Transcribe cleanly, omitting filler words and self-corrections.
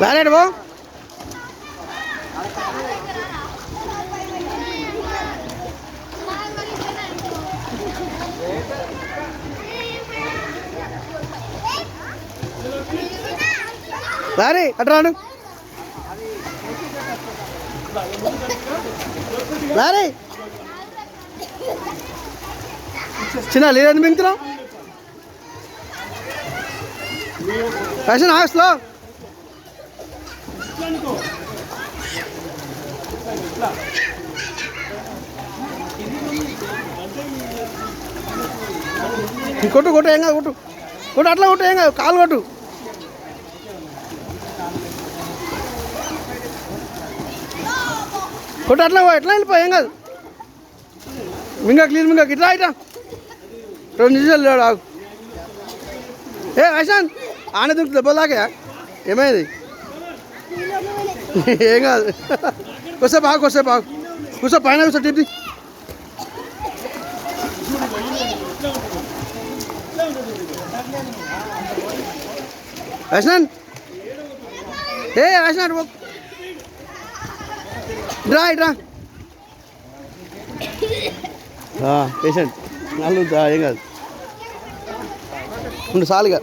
Bye, bro. Lari, atranu. Lari. Cina lihat mingkro. Fashion house lo. కొట్టు కొట్టు ఏం కాదు కొట్టు కొట్టు అట్లా కొట్టు ఏం కాదు కాలు కొట్టు కొట్టు అట్లా ఎట్లా వెళ్ళిపో ఏం కాదు మింగా క్లీన్ మింగా ఇట్లా ఇట్లా 2 నిమిషాలు లేడు ఆగు ఏ ఆశాన్ ఆనే దుంకు దెబ్బలాగా ఏమైంది ఏం కాదు కొసేపు ఆగు కూర్చో పైన కూర్చో టిప్పి Asnan, hey Asnan, dra. Patient, nalu dah, enggak. Udah salah